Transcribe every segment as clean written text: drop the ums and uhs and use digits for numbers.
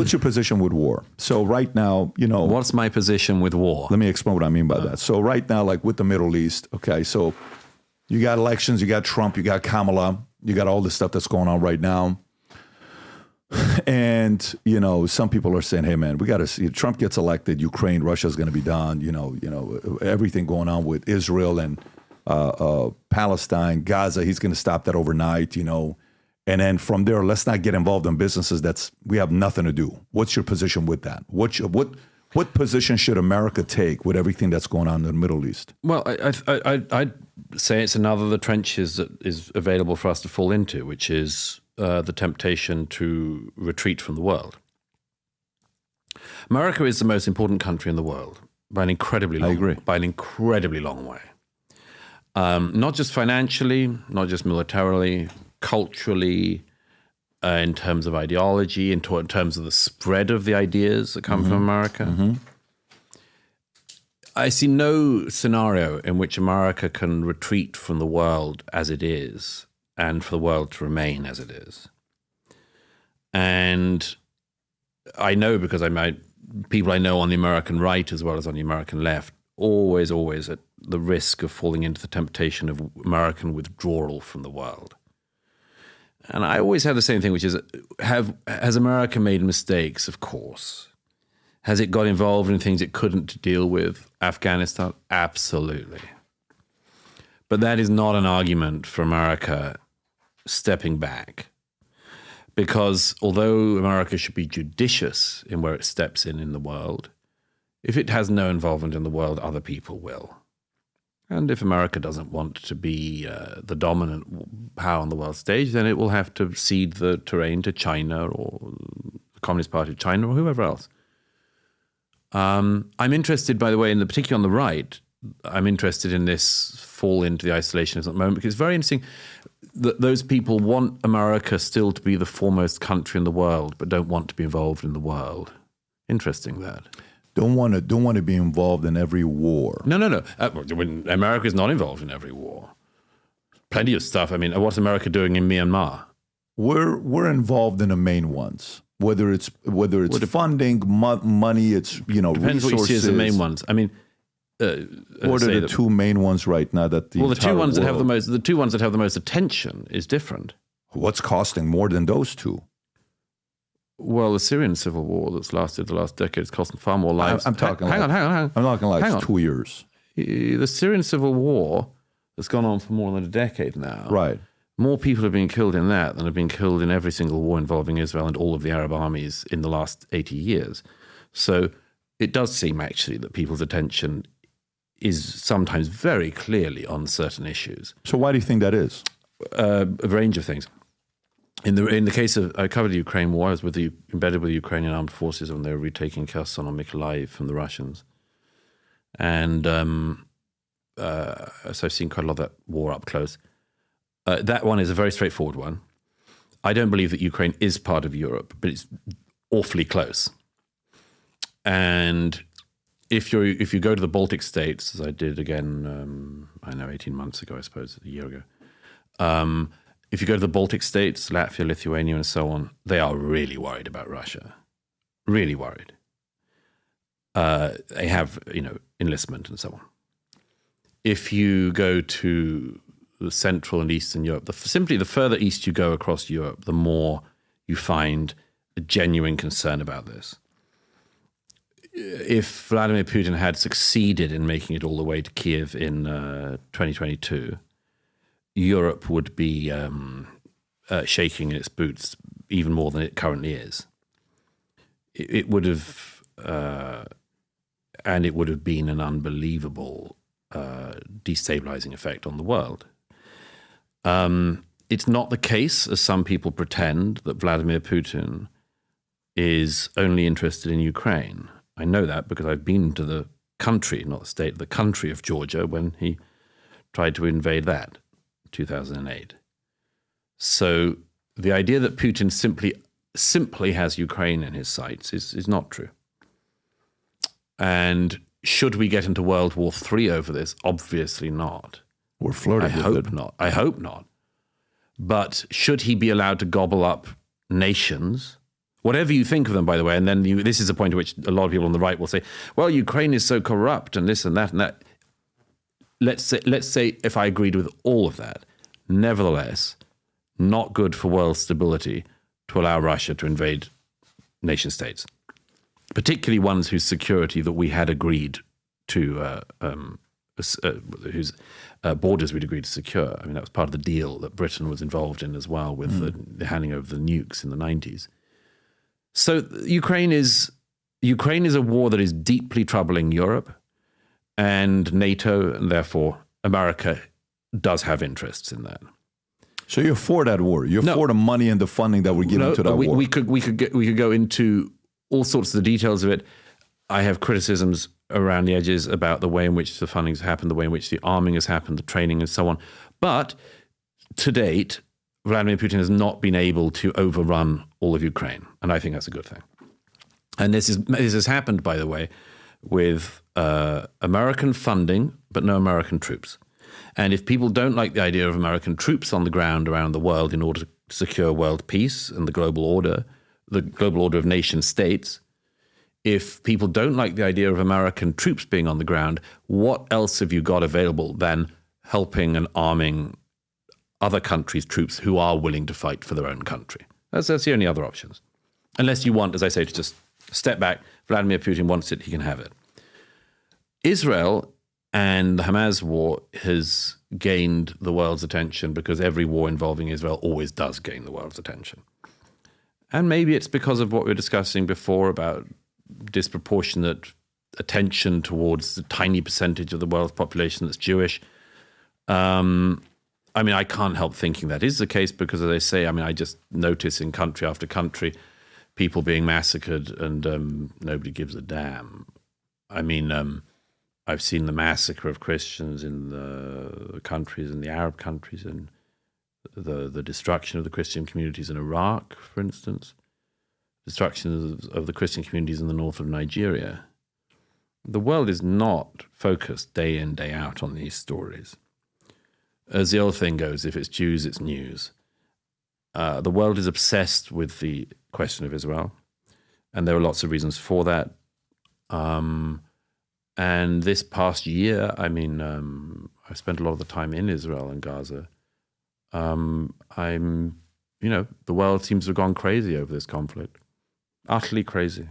what's your position with war? So right now, you know. What's my position with war? Let me explain what I mean by that. So right now, like with the Middle East, okay, so you got elections, you got Trump, you got Kamala, you got all this stuff that's going on right now. And, you know, some people are saying, hey, man, we got to see, if Trump gets elected, Ukraine, Russia's going to be done, you know, everything going on with Israel and Palestine, Gaza, he's going to stop that overnight, you know. And then from there, let's not get involved in businesses we have nothing to do. What's your position with that? What position should America take with everything that's going on in the Middle East? Well, I'd say it's another of the trenches that is available for us to fall into, which is the temptation to retreat from the world. America is the most important country in the world by an incredibly long way. Not just financially, not just militarily, culturally, in terms of ideology, in terms of the spread of the ideas that come from America. I see no scenario in which America can retreat from the world as it is and for the world to remain as it is. And I know, because people I know on the American right as well as on the American left, always at the risk of falling into the temptation of American withdrawal from the world. And I always have the same thing, which is, has America made mistakes? Of course. Has it got involved in things it couldn't deal with? Afghanistan? Absolutely. But that is not an argument for America stepping back. Because although America should be judicious in where it steps in the world, if it has no involvement in the world, other people will. And if America doesn't want to be the dominant power on the world stage, then it will have to cede the terrain to China or the Communist Party of China or whoever else. I'm interested, by the way, particularly on the right, I'm interested in this fall into the isolationism at the moment, because it's very interesting that those people want America still to be the foremost country in the world, but don't want to be involved in the world. Interesting, that. Don't want to be involved in every war. No. America is not involved in every war. Plenty of stuff. I mean, what's America doing in Myanmar? We're involved in the main ones. Whether it's funding, money, it's depends resources. what you see as the main ones. I mean, what are the two main ones right now that the two ones that have the most attention is different. What's costing more than those two? Well, the Syrian civil war that's lasted the last decade has cost far more lives. I'm talking. Hang on. I'm talking like 2 years. The Syrian civil war has gone on for more than a decade now. Right. More people have been killed in that than have been killed in every single war involving Israel and all of the Arab armies in the last 80 years. So it does seem actually that people's attention is sometimes very clearly on certain issues. So why do you think that is? A range of things. In the case of, I covered the Ukraine war. I was embedded with the Ukrainian armed forces when they were retaking Kherson and Mykolaiv from the Russians. And so I've seen quite a lot of that war up close. That one is a very straightforward one. I don't believe that Ukraine is part of Europe, but it's awfully close. And if you go to the Baltic states, as I did again, 18 months ago, I suppose, a year ago, if you go to the Baltic states, Latvia, Lithuania, and so on, they are really worried about Russia. Really worried. They have, enlistment and so on. If you go to the Central and Eastern Europe, simply the further east you go across Europe, the more you find a genuine concern about this. If Vladimir Putin had succeeded in making it all the way to Kiev in 2022, Europe would be shaking in its boots even more than it currently is. It would have, and it would have been an unbelievable destabilizing effect on the world. It's not the case, as some people pretend, that Vladimir Putin is only interested in Ukraine. I know that because I've been to the country, not the state, the country of Georgia when he tried to invade that. 2008. So the idea that Putin simply has Ukraine in his sights is not true. And should we get into World War III over this? Obviously not. We're flirting with it. I hope not. But should he be allowed to gobble up nations Whatever you think of them, by the way, and then this is a point at which a lot of people on the right will say, well, Ukraine is so corrupt and this and that and that. Let's say if I agreed with all of that, nevertheless, not good for world stability to allow Russia to invade nation states, particularly ones whose security that we had agreed to, whose borders we'd agreed to secure. I mean, that was part of the deal that Britain was involved in as well with the handing over the nukes in the 90s. So Ukraine is a war that is deeply troubling Europe and NATO, and therefore America does have interests in that. So you're for that war? You're for the money and the funding that we're giving to that war? We could go into all sorts of the details of it. I have criticisms around the edges about the way in which the funding has happened, the way in which the arming has happened, the training and so on. But to date, Vladimir Putin has not been able to overrun all of Ukraine. And I think that's a good thing. And this has happened, by the way, with American funding, but no American troops. And if people don't like the idea of American troops on the ground around the world in order to secure world peace and the global order of nation states, if people don't like the idea of American troops being on the ground, what else have you got available than helping and arming other countries' troops who are willing to fight for their own country? That's the only other options. Unless you want, as I say, to just step back. Vladimir Putin wants it, he can have it. Israel and the Hamas war has gained the world's attention because every war involving Israel always does gain the world's attention. And maybe it's because of what we were discussing before about disproportionate attention towards the tiny percentage of the world's population that's Jewish. I mean, I can't help thinking that is the case because, as I say, I mean, I just notice in country after country people being massacred and nobody gives a damn. I mean, I've seen the massacre of Christians in the countries, in the Arab countries, and the destruction of the Christian communities in Iraq, for instance, destruction of the Christian communities in the north of Nigeria. The world is not focused day in, day out on these stories. As the old thing goes, if it's Jews, it's news. The world is obsessed with the question of Israel, and there are lots of reasons for that. And this past year, I mean, I've spent a lot of the time in Israel and Gaza. The world seems to have gone crazy over this conflict. Utterly crazy.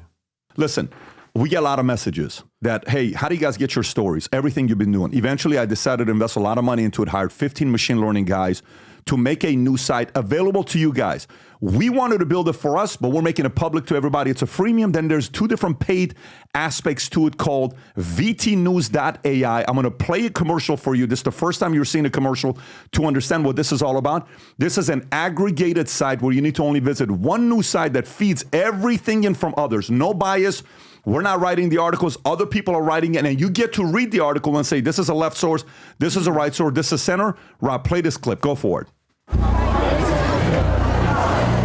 Listen, we get a lot of messages that, hey, how do you guys get your stories? Everything you've been doing. Eventually, I decided to invest a lot of money into it, hired 15 machine learning guys to make a new site available to you guys. We wanted to build it for us, but we're making it public to everybody. It's a freemium. Then there's two different paid aspects to it called vtnews.ai. I'm going to play a commercial for you. This is the first time you're seeing a commercial to understand what this is all about. This is an aggregated site where you need to only visit one news site that feeds everything in from others. No bias. We're not writing the articles. Other people are writing it, and you get to read the article and say, this is a left source, this is a right source, this is center. Rob, play this clip. Go for it.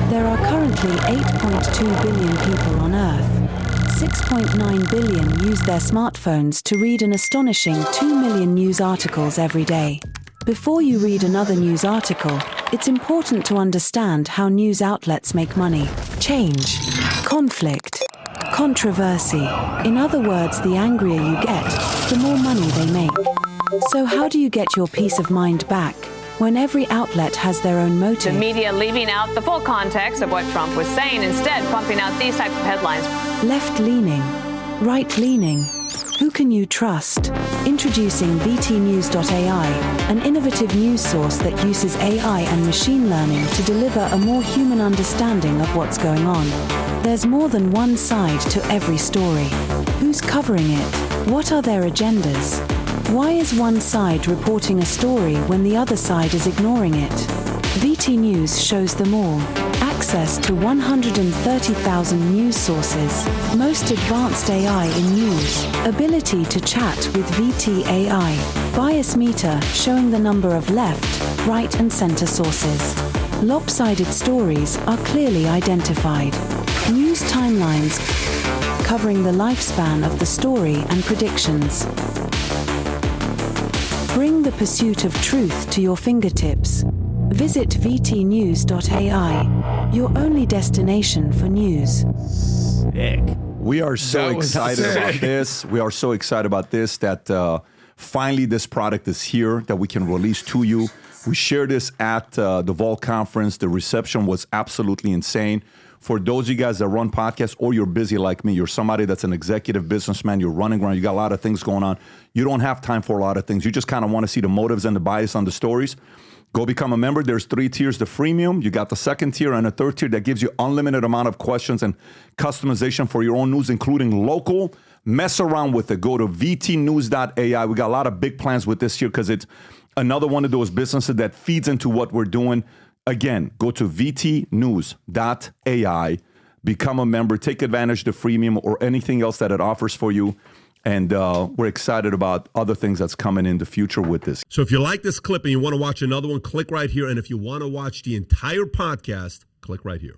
There are currently 8.2 billion people on Earth. 6.9 billion use their smartphones to read an astonishing 2 million news articles every day. Before you read another news article, it's important to understand how news outlets make money. Change, conflict, controversy. In other words, the angrier you get, the more money they make. So how do you get your peace of mind back when every outlet has their own motive? The media leaving out the full context of what Trump was saying, instead pumping out these types of headlines. Left-leaning, right-leaning. Who can you trust? Introducing vtnews.ai, an innovative news source that uses AI and machine learning to deliver a more human understanding of what's going on. There's more than one side to every story. Who's covering it? What are their agendas? Why is one side reporting a story when the other side is ignoring it? VT News shows them all. Access to 130,000 news sources. Most advanced AI in news. Ability to chat with VT AI. Bias meter showing the number of left, right and center sources. Lopsided stories are clearly identified. News timelines covering the lifespan of the story and predictions. Bring the pursuit of truth to your fingertips. Visit vtnews.ai, your only destination for news. Sick. We are so That was excited sick. about this. We are so excited about this that finally this product is here that we can release to you. We shared this at the Vol conference. The reception was absolutely insane. For those of you guys that run podcasts or you're busy like me, you're somebody that's an executive businessman, you're running around, you got a lot of things going on. You don't have time for a lot of things. You just kind of want to see the motives and the bias on the stories. Go become a member. There's 3 tiers. The freemium, you got the second tier and a third tier that gives you unlimited amount of questions and customization for your own news, including local. Mess around with it. Go to vtnews.ai. We got a lot of big plans with this year because it's another one of those businesses that feeds into what we're doing. Again, go to vtnews.ai, become a member, take advantage of the freemium or anything else that it offers for you. And we're excited about other things that's coming in the future with this. So if you like this clip and you want to watch another one, click right here. And if you want to watch the entire podcast, click right here.